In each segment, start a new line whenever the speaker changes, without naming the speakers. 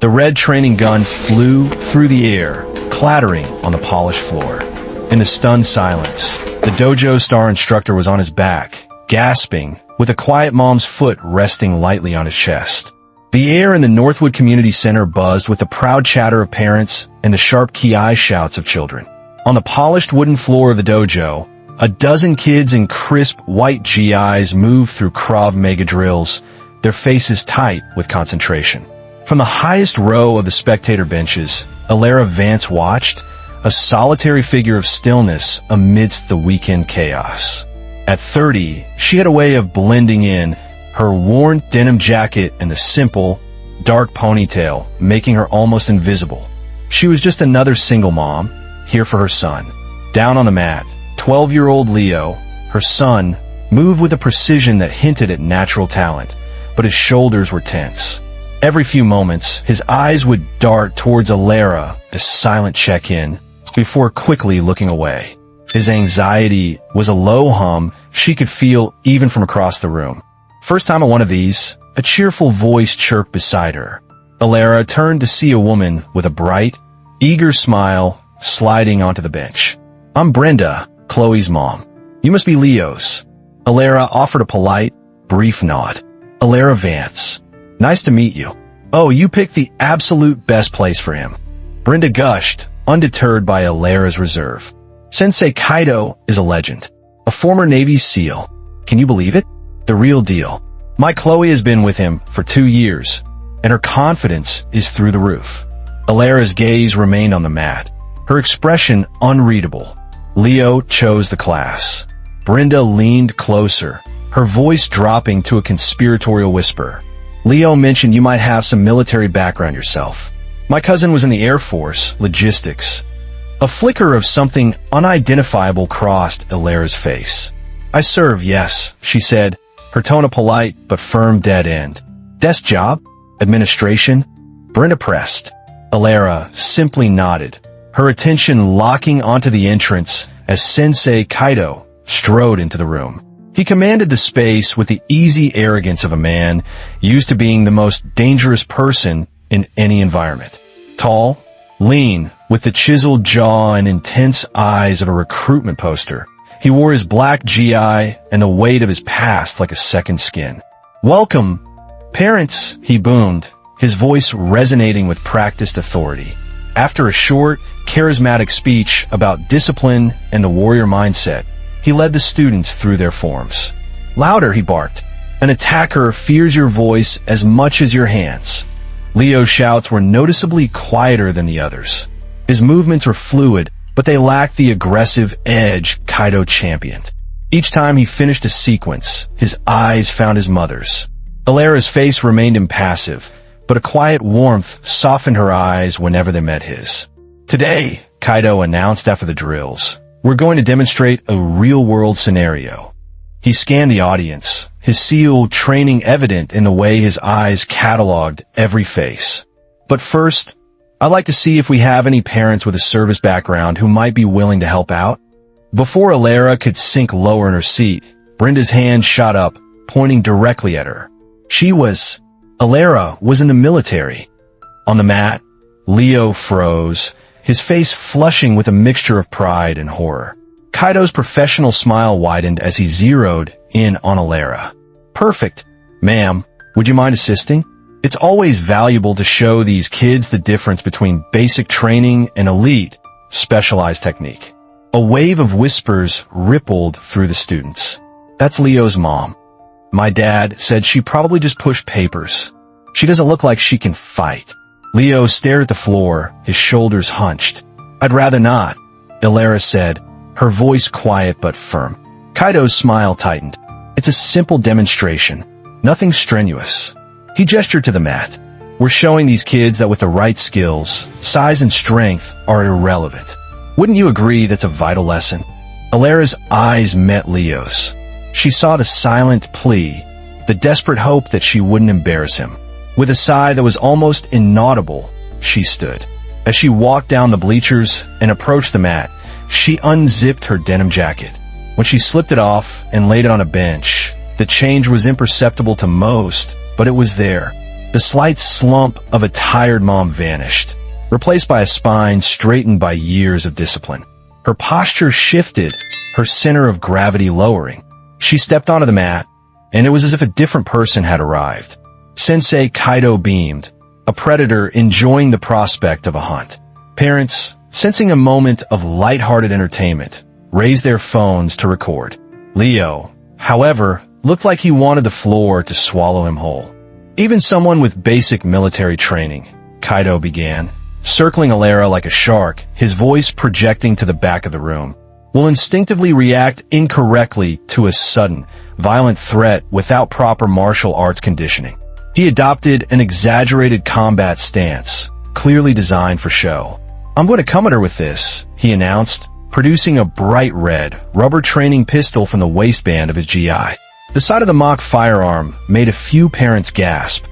The red training gun flew through the air, clattering on the polished floor. In the stunned silence, the dojo star instructor was on his back, gasping, with a quiet mom's foot resting lightly on his chest. The air in the Northwood Community Center buzzed with the proud chatter of parents and the sharp ki shouts of children. On the polished wooden floor of the dojo, a dozen kids in crisp white GIs moved through Krav Maga drills, their faces tight with concentration. From the highest row of the spectator benches, Elara Vance watched, a solitary figure of stillness amidst the weekend chaos. At 30, she had a way of blending in, her worn denim jacket and the simple, dark ponytail making her almost invisible. She was just another single mom, here for her son. Down on the mat, 12-year-old Leo, her son, moved with a precision that hinted at natural talent, but his shoulders were tense. Every few moments, his eyes would dart towards Elara, a silent check-in, before quickly looking away. His anxiety was a low hum she could feel even from across the room. First time at one of these, a cheerful voice chirped beside her. Elara turned to see a woman with a bright, eager smile sliding onto the bench. "I'm Brenda, Chloe's mom. You must be Leo's." Elara offered a polite, brief nod. "Elara Vance. Nice to meet you. Oh, you picked the absolute best place for him." Brenda gushed, undeterred by Elara's reserve. "Sensei Kaido is a legend. A former Navy SEAL. Can you believe it? The real deal. My Chloe has been with him for 2 years, and her confidence is through the roof." Elara's gaze remained on the mat, her expression unreadable. Leo chose the class. Brenda leaned closer, her voice dropping to a conspiratorial whisper. "Leo mentioned you might have some military background yourself. My cousin was in the Air Force, logistics." A flicker of something unidentifiable crossed Elara's face. "I serve, yes," she said, her tone a polite but firm dead end. "Desk job? Administration?" Brenda pressed. Elara simply nodded, her attention locking onto the entrance as Sensei Kaido strode into the room. He commanded the space with the easy arrogance of a man used to being the most dangerous person in any environment. Tall, lean, with the chiseled jaw and intense eyes of a recruitment poster, he wore his black GI and the weight of his past like a second skin. "Welcome, parents," he boomed, his voice resonating with practiced authority. After a short, charismatic speech about discipline and the warrior mindset, he led the students through their forms. "Louder," he barked. "An attacker fears your voice as much as your hands." Leo's shouts were noticeably quieter than the others. His movements were fluid, but they lacked the aggressive edge Kaido championed. Each time he finished a sequence, his eyes found his mother's. Elara's face remained impassive, but a quiet warmth softened her eyes whenever they met his. "Today," Kaido announced after the drills, "we're going to demonstrate a real-world scenario." He scanned the audience, his SEAL training evident in the way his eyes cataloged every face. "But first, I'd like to see if we have any parents with a service background who might be willing to help out." Before Elara could sink lower in her seat, Brenda's hand shot up, pointing directly at her. Elara was in the military. On the mat, Leo froze, his face flushing with a mixture of pride and horror. Kaido's professional smile widened as he zeroed in on Elara. "Perfect. Ma'am, would you mind assisting? It's always valuable to show these kids the difference between basic training and elite, specialized technique." A wave of whispers rippled through the students. "That's Leo's mom. My dad said she probably just pushed papers. She doesn't look like she can fight." Leo stared at the floor, his shoulders hunched. "I'd rather not," Elara said, her voice quiet but firm. Kaido's smile tightened. "It's a simple demonstration. Nothing strenuous." He gestured to the mat. "We're showing these kids that with the right skills, size and strength are irrelevant. Wouldn't you agree that's a vital lesson?" Elara's eyes met Leo's. She saw the silent plea, the desperate hope that she wouldn't embarrass him. With a sigh that was almost inaudible, she stood. As she walked down the bleachers and approached the mat, she unzipped her denim jacket. When she slipped it off and laid it on a bench, the change was imperceptible to most, but it was there. The The slight slump of a tired mom vanished, replaced by a spine straightened by years of discipline. Her posture shifted, her center of gravity lowering. She stepped onto the mat, and it was as if a different person had arrived. Sensei Kaido beamed, a predator enjoying the prospect of a hunt. Parents, sensing a moment of lighthearted entertainment, raised their phones to record. Leo, however, looked like he wanted the floor to swallow him whole. Even someone with basic military training, Kaido began, circling Elara like a shark, his voice projecting to the back of the room, will instinctively react incorrectly to a sudden, violent threat without proper martial arts conditioning. He adopted an exaggerated combat stance, clearly designed for show. "I'm going to come at her with this," he announced, producing a bright red, rubber training pistol from the waistband of his GI. The sight of the mock firearm made a few parents gasp,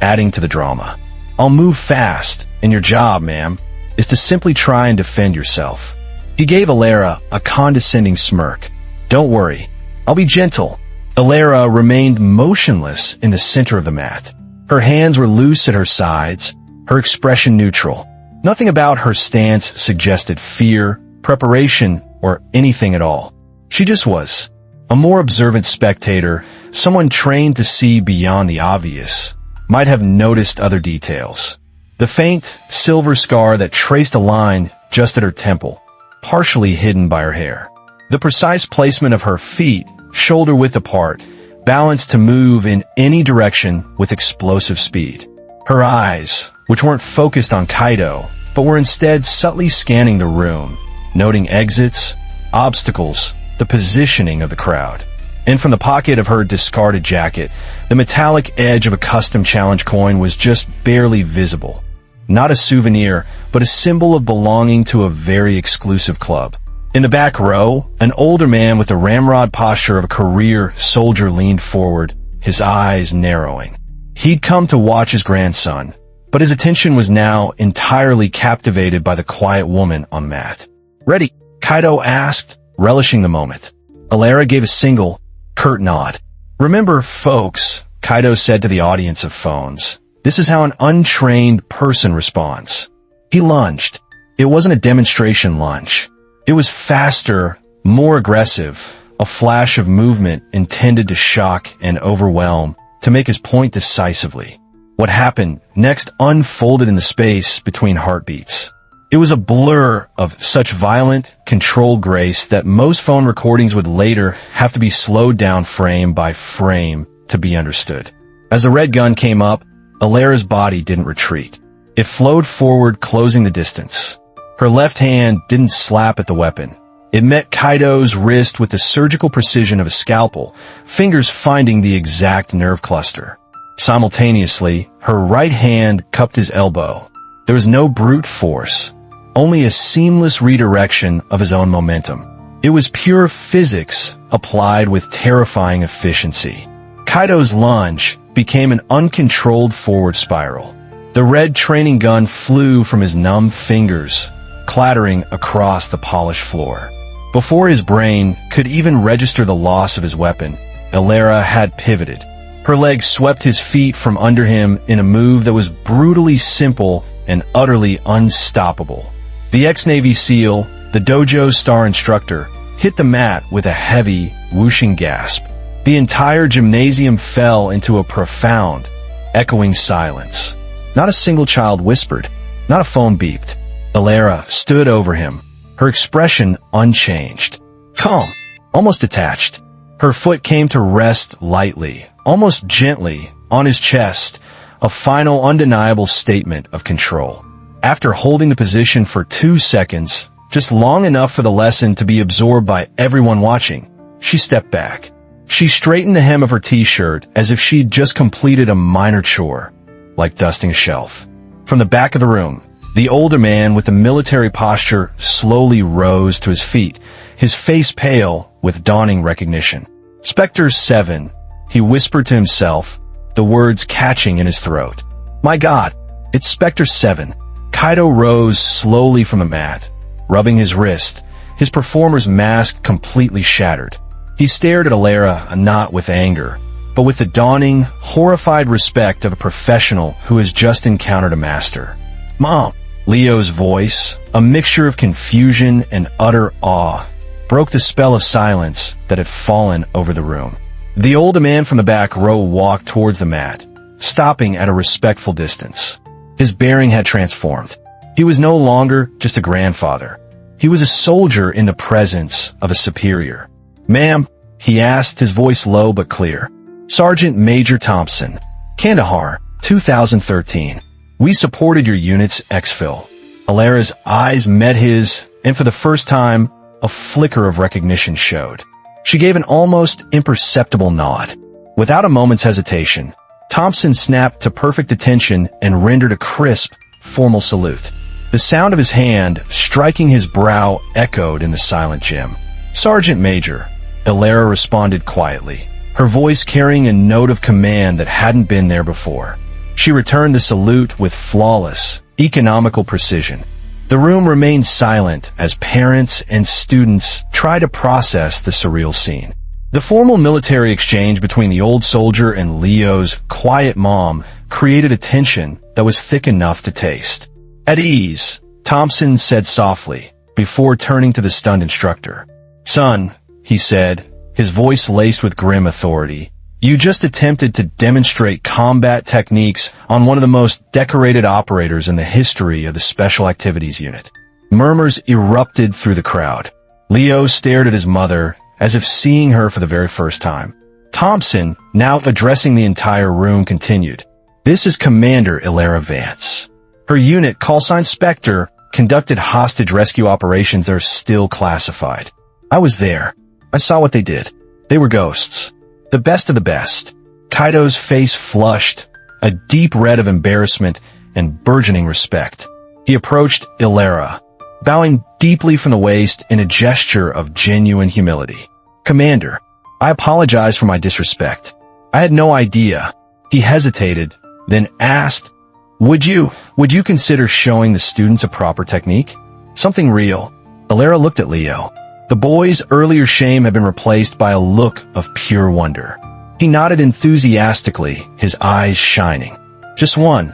adding to the drama. "I'll move fast, and your job, ma'am, is to simply try and defend yourself." He gave Elara a condescending smirk. "Don't worry, I'll be gentle." Elara remained motionless in the center of the mat. Her hands were loose at her sides, her expression neutral. Nothing about her stance suggested fear, preparation, or anything at all. She just was. A more observant spectator, someone trained to see beyond the obvious, might have noticed other details. The faint, silver scar that traced a line just at her temple, partially hidden by her hair. The precise placement of her feet, shoulder-width apart, balanced to move in any direction with explosive speed. Her eyes, which weren't focused on Kaido, but were instead subtly scanning the room, noting exits, obstacles, the positioning of the crowd. And from the pocket of her discarded jacket, the metallic edge of a custom challenge coin was just barely visible. Not a souvenir, but a symbol of belonging to a very exclusive club. In the back row, an older man with the ramrod posture of a career soldier leaned forward, his eyes narrowing. He'd come to watch his grandson, but his attention was now entirely captivated by the quiet woman on the mat. "Ready?" Kaido asked, relishing the moment. Elara gave a single, curt nod. "Remember, folks," Kaido said to the audience of phones, "this is how an untrained person responds." He lunged. It wasn't a demonstration lunge. It was faster, more aggressive, a flash of movement intended to shock and overwhelm, to make his point decisively. What happened next unfolded in the space between heartbeats. It was a blur of such violent, controlled grace that most phone recordings would later have to be slowed down frame by frame to be understood. As the red gun came up, Elara's body didn't retreat. It flowed forward, closing the distance. Her left hand didn't slap at the weapon. It met Kaido's wrist with the surgical precision of a scalpel, fingers finding the exact nerve cluster. Simultaneously, her right hand cupped his elbow. There was no brute force, only a seamless redirection of his own momentum. It was pure physics applied with terrifying efficiency. Kaido's lunge became an uncontrolled forward spiral. The red training gun flew from his numb fingers, clattering across the polished floor. Before his brain could even register the loss of his weapon, Elara had pivoted. Her legs swept his feet from under him in a move that was brutally simple and utterly unstoppable. The ex-Navy SEAL, the dojo's star instructor, hit the mat with a heavy, whooshing gasp. The entire gymnasium fell into a profound, echoing silence. Not a single child whispered. Not a phone beeped. Elara stood over him, her expression unchanged. Calm, almost detached. Her foot came to rest lightly, almost gently, on his chest, a final undeniable statement of control. After holding the position for 2 seconds, just long enough for the lesson to be absorbed by everyone watching, she stepped back. She straightened the hem of her t-shirt as if she'd just completed a minor chore, like dusting a shelf. From the back of the room, the older man with the military posture slowly rose to his feet, his face pale with dawning recognition. "Spectre 7, he whispered to himself, the words catching in his throat. "My God, it's Spectre 7. Kaido rose slowly from the mat, rubbing his wrist, his performer's mask completely shattered. He stared at Elara, not with anger, but with the dawning, horrified respect of a professional who has just encountered a master. "Mom!" Leo's voice, a mixture of confusion and utter awe, broke the spell of silence that had fallen over the room. The older man from the back row walked towards the mat, stopping at a respectful distance. His bearing had transformed. He was no longer just a grandfather. He was a soldier in the presence of a superior. "Ma'am," he asked, his voice low but clear. "Sergeant Major Thompson, Kandahar, 2013. We supported your unit's exfil." Elara's eyes met his, and for the first time, a flicker of recognition showed. She gave an almost imperceptible nod. Without a moment's hesitation, Thompson snapped to perfect attention and rendered a crisp, formal salute. The sound of his hand striking his brow echoed in the silent gym. "Sergeant Major," Elara responded quietly, her voice carrying a note of command that hadn't been there before. She returned the salute with flawless, economical precision. The room remained silent as parents and students tried to process the surreal scene. The formal military exchange between the old soldier and Leo's quiet mom created a tension that was thick enough to taste. "At ease," Thompson said softly, before turning to the stunned instructor. "Son," he said, his voice laced with grim authority, "you just attempted to demonstrate combat techniques on one of the most decorated operators in the history of the Special Activities Unit." Murmurs erupted through the crowd. Leo stared at his mother, as if seeing her for the very first time. Thompson, now addressing the entire room, continued, "This is Commander Elara Vance. Her unit, callsign Spectre, conducted hostage rescue operations that are still classified. I was there. I saw what they did. They were ghosts. The best of the best." Kaido's face flushed, a deep red of embarrassment and burgeoning respect. He approached Elara, bowing deeply from the waist in a gesture of genuine humility. "Commander, I apologize for my disrespect. I had no idea." He hesitated, then asked, Would you consider showing the students a proper technique? Something real." Elara looked at Leo. The boy's earlier shame had been replaced by a look of pure wonder. He nodded enthusiastically, his eyes shining. "Just one,"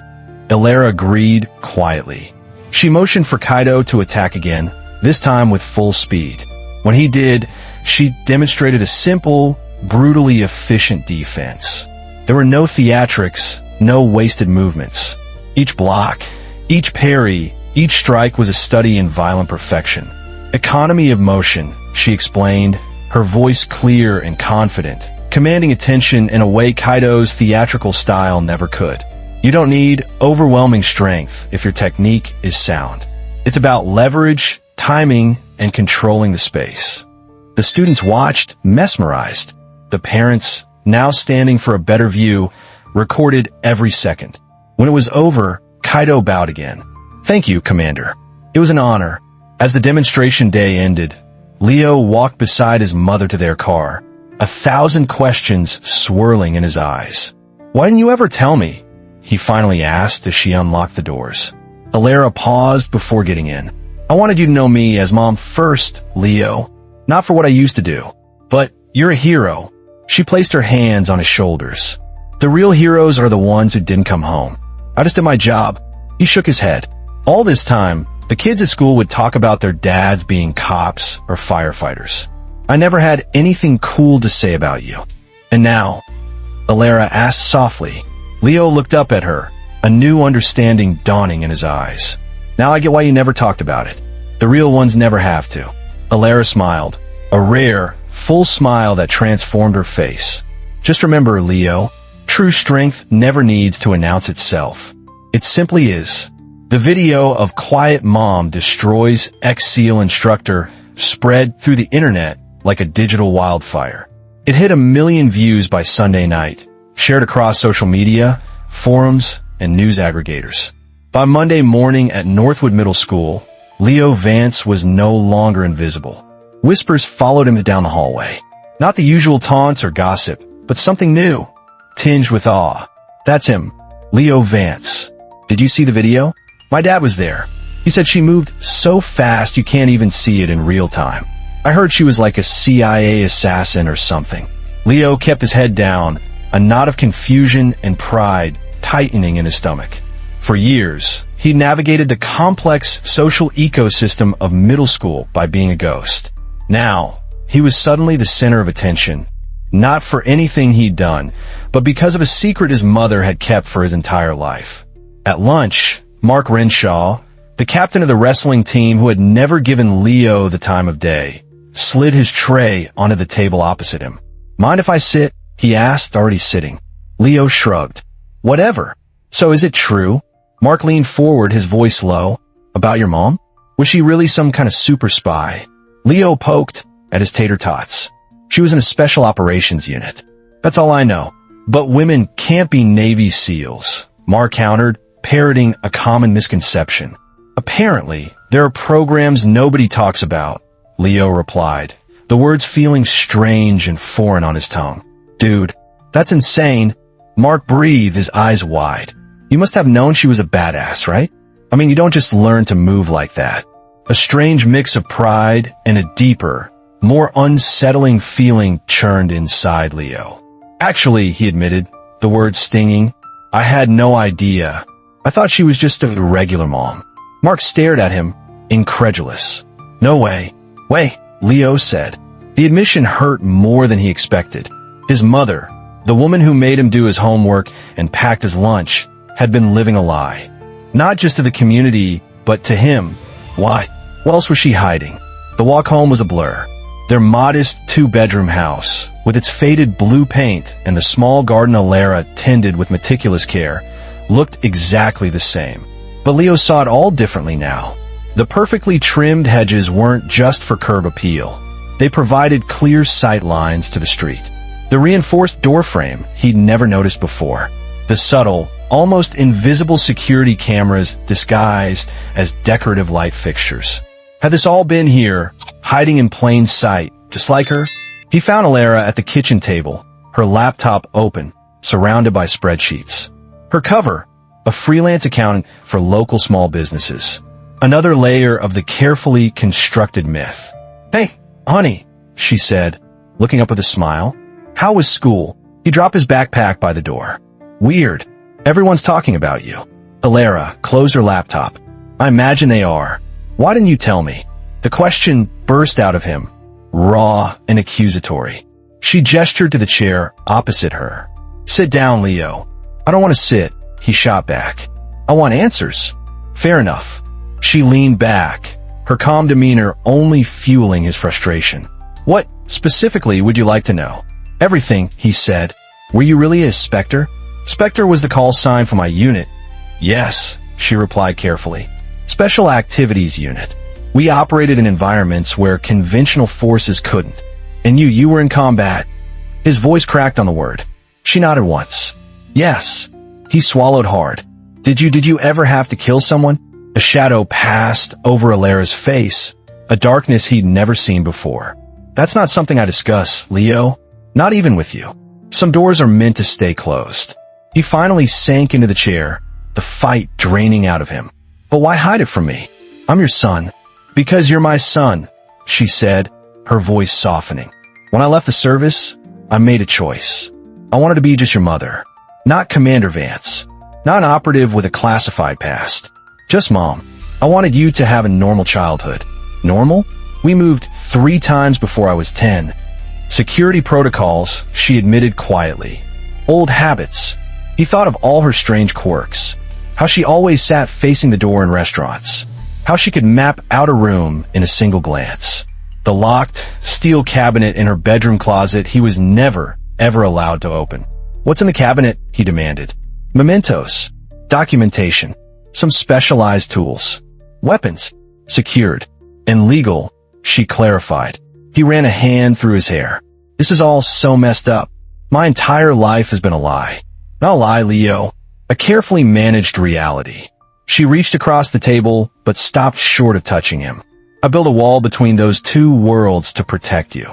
Elara agreed quietly. She motioned for Kaido to attack again, this time with full speed. When he did, she demonstrated a simple, brutally efficient defense. There were no theatrics, no wasted movements. Each block, each parry, each strike was a study in violent perfection. "Economy of motion," she explained, her voice clear and confident, commanding attention in a way Kaido's theatrical style never could. "You don't need overwhelming strength if your technique is sound. It's about leverage, timing, and controlling the space." The students watched, mesmerized. The parents, now standing for a better view, recorded every second. When it was over, Kaido bowed again. "Thank you, Commander. It was an honor." As the demonstration day ended, Leo walked beside his mother to their car, 1,000 questions swirling in his eyes. "Why didn't you ever tell me?" he finally asked as she unlocked the doors. Elara paused before getting in. "I wanted you to know me as Mom first, Leo. Not for what I used to do, but you're a hero." She placed her hands on his shoulders. "The real heroes are the ones who didn't come home. I just did my job." He shook his head. "All this time, the kids at school would talk about their dads being cops or firefighters. I never had anything cool to say about you." "And now?" Elara asked softly. Leo looked up at her, a new understanding dawning in his eyes. "Now I get why you never talked about it. The real ones never have to." Elara smiled, a rare, full smile that transformed her face. "Just remember, Leo, true strength never needs to announce itself. It simply is." The video of Quiet Mom destroys ex-SEAL instructor spread through the internet like a digital wildfire. It hit 1 million views by Sunday night, shared across social media, forums, and news aggregators. By Monday morning at Northwood Middle School, Leo Vance was no longer invisible. Whispers followed him down the hallway. Not the usual taunts or gossip, but something new, tinged with awe. "That's him, Leo Vance. Did you see the video? My dad was there. He said she moved so fast you can't even see it in real time. I heard she was like a CIA assassin or something." Leo kept his head down, a knot of confusion and pride tightening in his stomach. For years, he navigated the complex social ecosystem of middle school by being a ghost. Now, he was suddenly the center of attention, not for anything he'd done, but because of a secret his mother had kept for his entire life. At lunch, Mark Renshaw, the captain of the wrestling team who had never given Leo the time of day, slid his tray onto the table opposite him. "Mind if I sit?" he asked, already sitting. Leo shrugged. "Whatever. So is it true?" Mark leaned forward, his voice low. "About your mom? Was she really some kind of super spy?" Leo poked at his tater tots. "She was in a special operations unit. That's all I know. But women can't be Navy SEALs," Mark countered, parroting a common misconception. "Apparently, there are programs nobody talks about," Leo replied, the words feeling strange and foreign on his tongue. "Dude, that's insane." Mark breathed, his eyes wide. "You must have known she was a badass, right? I mean, you don't just learn to move like that." A strange mix of pride and a deeper, more unsettling feeling churned inside Leo. "Actually," he admitted, the words stinging, "I had no idea. I thought she was just a regular mom." Mark stared at him, incredulous. "No way." "Wait," Leo said. The admission hurt more than he expected. His mother, the woman who made him do his homework and packed his lunch, had been living a lie. Not just to the community, but to him. Why? What else was she hiding? The walk home was a blur. Their modest two-bedroom house, with its faded blue paint and the small garden Elara tended with meticulous care, looked exactly the same. But Leo saw it all differently now. The perfectly trimmed hedges weren't just for curb appeal. They provided clear sight lines to the street. The reinforced doorframe he'd never noticed before. The subtle, almost invisible security cameras disguised as decorative light fixtures. Had this all been here, hiding in plain sight, just like her? He found Elara at the kitchen table, her laptop open, surrounded by spreadsheets. Her cover, a freelance accountant for local small businesses. Another layer of the carefully constructed myth. "Hey, honey," she said, looking up with a smile. "How was school?" He dropped his backpack by the door. "Weird. Everyone's talking about you." Elara closed her laptop. "I imagine they are. Why didn't you tell me?" The question burst out of him, raw and accusatory. She gestured to the chair opposite her. "Sit down, Leo." "I don't want to sit," he shot back. "I want answers." "Fair enough." She leaned back, her calm demeanor only fueling his frustration. "What, specifically, would you like to know?" "Everything," he said. "Were you really a Spectre?" "Spectre was the call sign for my unit." "Yes," she replied carefully. "Special Activities Unit. We operated in environments where conventional forces couldn't. And you were in combat." His voice cracked on the word. She nodded once. "Yes." He swallowed hard. Did you ever have to kill someone?" A shadow passed over Elara's face, a darkness he'd never seen before. "That's not something I discuss, Leo. Not even with you. Some doors are meant to stay closed." He finally sank into the chair, the fight draining out of him. "But why hide it from me? I'm your son." "Because you're my son," she said, her voice softening. "When I left the service, I made a choice. I wanted to be just your mother. Not Commander Vance. Not an operative with a classified past. Just mom. I wanted you to have a normal childhood." "Normal?" "We moved 3 times before I was 10. Security protocols," she admitted quietly. "Old habits." He thought of all her strange quirks. How she always sat facing the door in restaurants. How she could map out a room in a single glance. The locked, steel cabinet in her bedroom closet he was never, ever allowed to open. "What's in the cabinet?" he demanded. "Mementos. Documentation. Some specialized tools. Weapons. Secured. And legal," she clarified. He ran a hand through his hair. "This is all so messed up. My entire life has been a lie." "Not a lie, Leo. A carefully managed reality." She reached across the table, but stopped short of touching him. "I built a wall between those 2 worlds to protect you."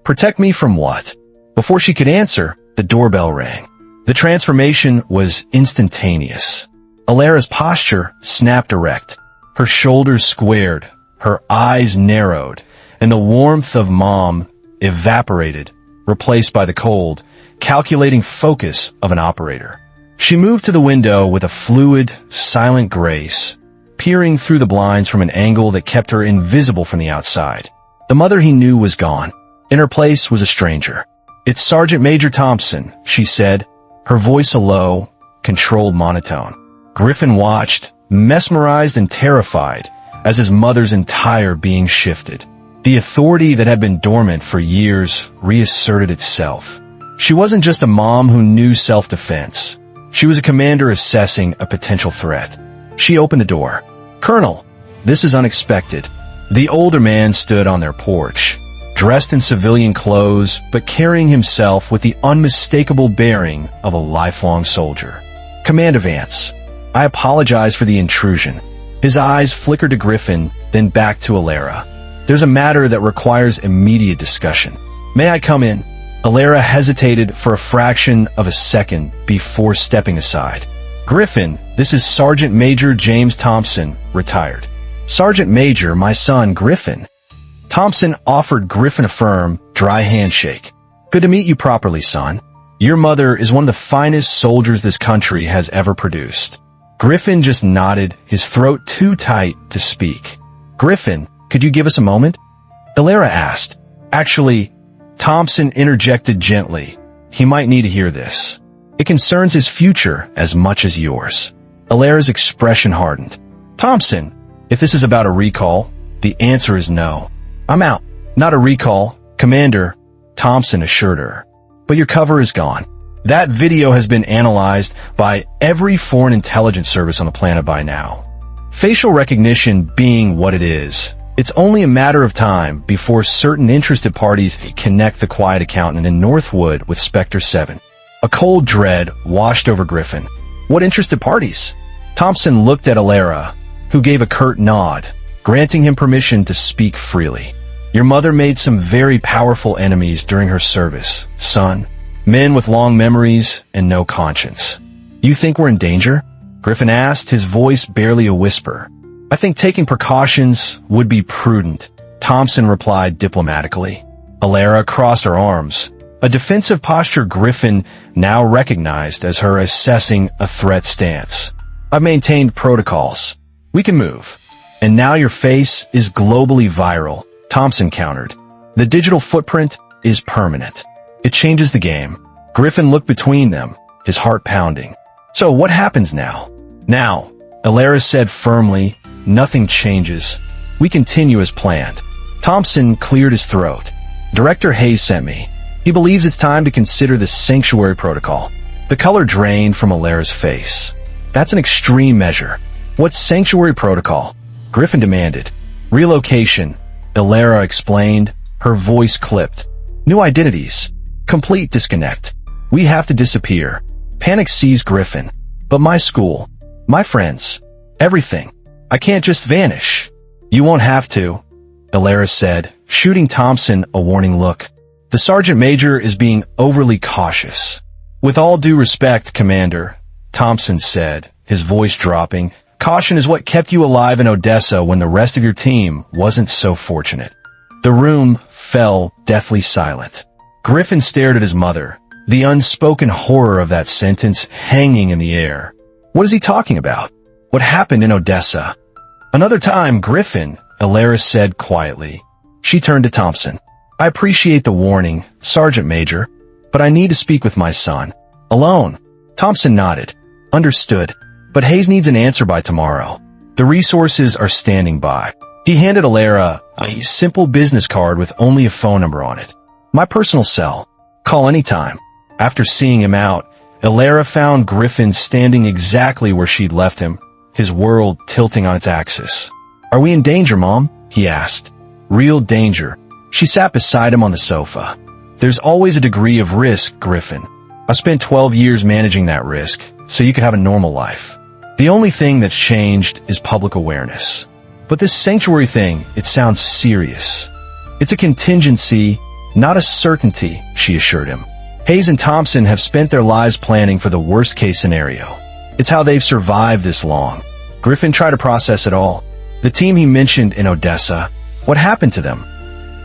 "Protect me from what?" Before she could answer, the doorbell rang. The transformation was instantaneous. Elara's posture snapped erect. Her shoulders squared, her eyes narrowed, and the warmth of mom evaporated, replaced by the cold, calculating focus of an operator. She moved to the window with a fluid, silent grace, peering through the blinds from an angle that kept her invisible from the outside. The mother he knew was gone. In her place was a stranger. "It's Sergeant Major Thompson," she said, her voice a low, controlled monotone. Griffin watched, mesmerized and terrified, as his mother's entire being shifted. The authority that had been dormant for years reasserted itself. She wasn't just a mom who knew self-defense. She was a commander assessing a potential threat. She opened the door. "Colonel, this is unexpected." The older man stood on their porch, dressed in civilian clothes, but carrying himself with the unmistakable bearing of a lifelong soldier. "Commander Vance, I apologize for the intrusion." His eyes flickered to Griffin, then back to Elara. "There's a matter that requires immediate discussion. May I come in?" Elara hesitated for a fraction of a second before stepping aside. "Griffin, this is Sergeant Major James Thompson, retired." "Sergeant Major, my son, Griffin." Thompson offered Griffin a firm, dry handshake. "Good to meet you properly, son. Your mother is one of the finest soldiers this country has ever produced." Griffin just nodded, his throat too tight to speak. "Griffin, could you give us a moment?" Elara asked. "Actually," Thompson interjected gently, "he might need to hear this. It concerns his future as much as yours." Elara's expression hardened. "Thompson, if this is about a recall, the answer is no. I'm out." "Not a recall, Commander," Thompson assured her. "But your cover is gone. That video has been analyzed by every foreign intelligence service on the planet by now. Facial recognition being what it is, it's only a matter of time before certain interested parties connect the quiet accountant in Northwood with Spectre 7. A cold dread washed over Griffin. "What interested parties?" Thompson looked at Elara, who gave a curt nod, granting him permission to speak freely. "Your mother made some very powerful enemies during her service, son. Men with long memories and no conscience." "You think we're in danger?" Griffin asked, his voice barely a whisper. "I think taking precautions would be prudent," Thompson replied diplomatically. Elara crossed her arms, a defensive posture Griffin now recognized as her assessing a threat stance. "I've maintained protocols. We can move." "And now your face is globally viral," Thompson countered. "The digital footprint is permanent. It changes the game." Griffin looked between them, his heart pounding. "So what happens now?" "Now," Elara said firmly, "nothing changes. We continue as planned." Thompson cleared his throat. "Director Hayes sent me. He believes it's time to consider the sanctuary protocol." The color drained from Elara's face. "That's an extreme measure. What's sanctuary protocol?" Griffin demanded. "Relocation," Elara explained, her voice clipped. "New identities. Complete disconnect. We have to disappear." Panic seized Griffin. "But my school, my friends, everything. I can't just vanish." "You won't have to," Elara said, shooting Thompson a warning look. "The Sergeant Major is being overly cautious." "With all due respect, Commander," Thompson said, his voice dropping, "caution is what kept you alive in Odessa when the rest of your team wasn't so fortunate." The room fell deathly silent. Griffin stared at his mother, the unspoken horror of that sentence hanging in the air. What is he talking about? What happened in Odessa? "Another time, Griffin," Elara said quietly. She turned to Thompson. "I appreciate the warning, Sergeant Major, but I need to speak with my son. Alone." Thompson nodded. "Understood. But Hayes needs an answer by tomorrow. The resources are standing by." He handed Elara a simple business card with only a phone number on it. "My personal cell. Call anytime." After seeing him out, Elara found Griffin standing exactly where she'd left him, his world tilting on its axis. "Are we in danger, Mom?" he asked. "Real danger." She sat beside him on the sofa. "There's always a degree of risk, Griffin. I spent 12 years managing that risk, so you could have a normal life. The only thing that's changed is public awareness. But this sanctuary thing, it sounds serious. It's a contingency, not a certainty," she assured him. "Hayes and Thompson have spent their lives planning for the worst-case scenario. It's how they've survived this long." Griffin tried to process it all. The team he mentioned in Odessa, what happened to them?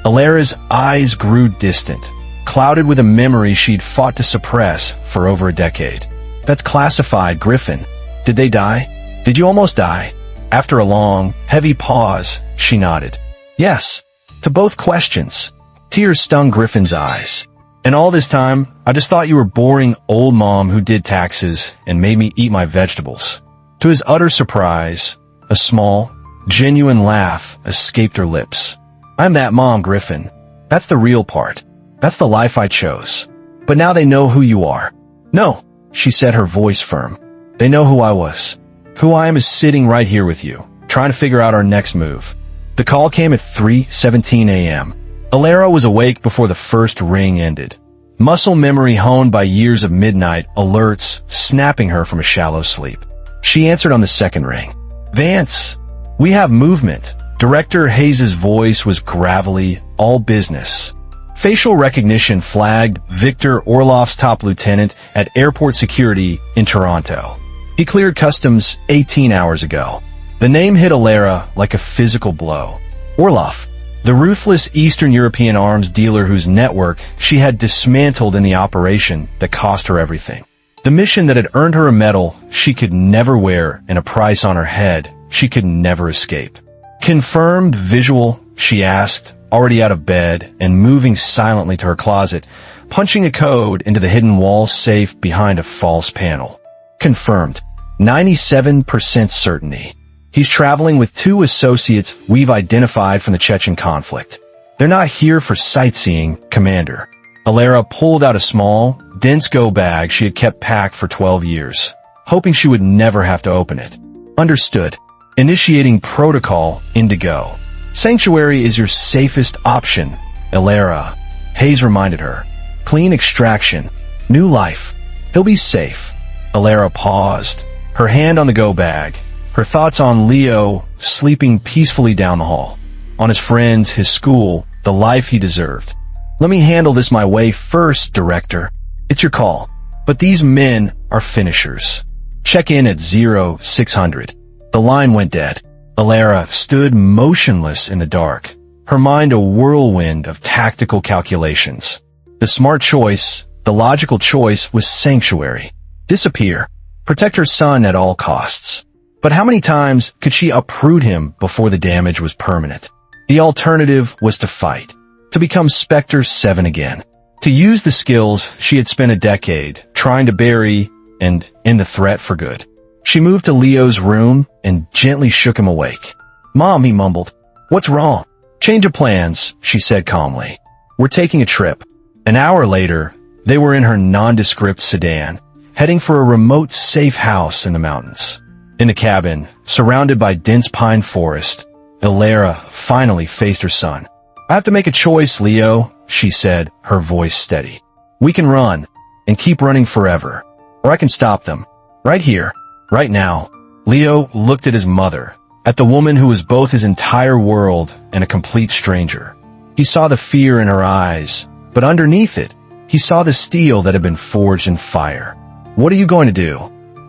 Elara's eyes grew distant. clouded with a memory she'd fought to suppress for over a decade. That's classified, Griffin. Did they die? Did you almost die? After a long, heavy pause, she nodded. Yes, to both questions. Tears stung Griffin's eyes. And all this time, I just thought you were boring old mom who did taxes and made me eat my vegetables. To his utter surprise, a small, genuine laugh escaped her lips. I'm that mom, Griffin. That's the real part. That's the life I chose. But now they know who you are. No, she said, her voice firm. They know who I was. Who I am is sitting right here with you, trying to figure out our next move. The call came at 3:17 a.m. Elara was awake before the first ring ended. Muscle memory honed by years of midnight alerts snapping her from a shallow sleep. She answered on the second ring. Vance, we have movement. Director Hayes' voice was gravelly, all business. Facial recognition flagged Victor Orloff's top lieutenant at airport security in Toronto. He cleared customs 18 hours ago. The name hit Elara like a physical blow. Orloff, the ruthless Eastern European arms dealer whose network she had dismantled in the operation that cost her everything. The mission that had earned her a medal she could never wear and a price on her head she could never escape. Confirmed visual, she asked, already out of bed and moving silently to her closet, punching a code into the hidden wall safe behind a false panel. Confirmed. 97% certainty. He's traveling with 2 associates we've identified from the Chechen conflict. They're not here for sightseeing, Commander. Elara pulled out a small, dense go bag she had kept packed for 12 years, hoping she would never have to open it. Understood. Initiating protocol Indigo. Sanctuary is your safest option, Elara. Hayes reminded her. Clean extraction. New life. He'll be safe. Elara paused, her hand on the go bag, her thoughts on Leo sleeping peacefully down the hall, on his friends, his school, the life he deserved. Let me handle this my way first, Director. It's your call. But these men are finishers. Check in at 0600. The line went dead. Elara stood motionless in the dark, her mind a whirlwind of tactical calculations. The smart choice, the logical choice was Sanctuary. Disappear. Protect her son at all costs. But how many times could she uproot him before the damage was permanent? The alternative was to fight. To become Spectre 7 again. To use the skills she had spent a decade trying to bury and end the threat for good. She moved to Leo's room and gently shook him awake. Mom, he mumbled. What's wrong? Change of plans, she said calmly. We're taking a trip. An hour later, they were in her nondescript sedan, heading for a remote safe house in the mountains. In the cabin, surrounded by dense pine forest, Elara finally faced her son. I have to make a choice, Leo, she said, her voice steady. We can run, and keep running forever. Or I can stop them. Right here, right now. Leo looked at his mother, at the woman who was both his entire world and a complete stranger. He saw the fear in her eyes, but underneath it, he saw the steel that had been forged in fire. What are you going to do?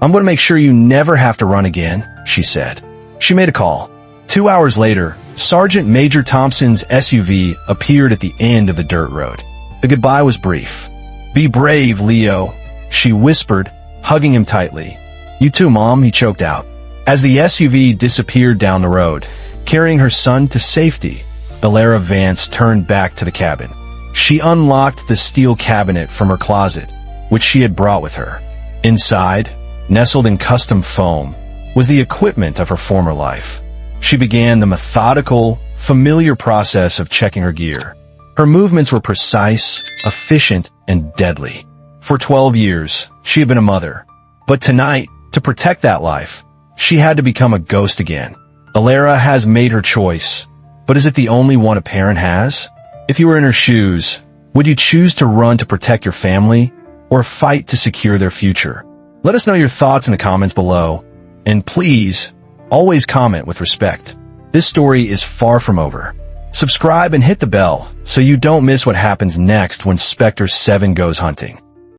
I'm going to make sure you never have to run again, she said. She made a call. 2 hours later, Sergeant Major Thompson's SUV appeared at the end of the dirt road. The goodbye was brief. Be brave, Leo, she whispered, hugging him tightly. You too, Mom, he choked out. As the SUV disappeared down the road, carrying her son to safety, Elara Vance turned back to the cabin. She unlocked the steel cabinet from her closet, which she had brought with her. Inside, nestled in custom foam, was the equipment of her former life. She began the methodical, familiar process of checking her gear. Her movements were precise, efficient, and deadly. For 12 years, she had been a mother. But tonight, to protect that life, she had to become a ghost again. Elara has made her choice, but is it the only one a parent has? If you were in her shoes, would you choose to run to protect your family, or fight to secure their future? Let us know your thoughts in the comments below, and please, always comment with respect. This story is far from over. Subscribe and hit the bell so you don't miss what happens next when Spectre 7 goes hunting.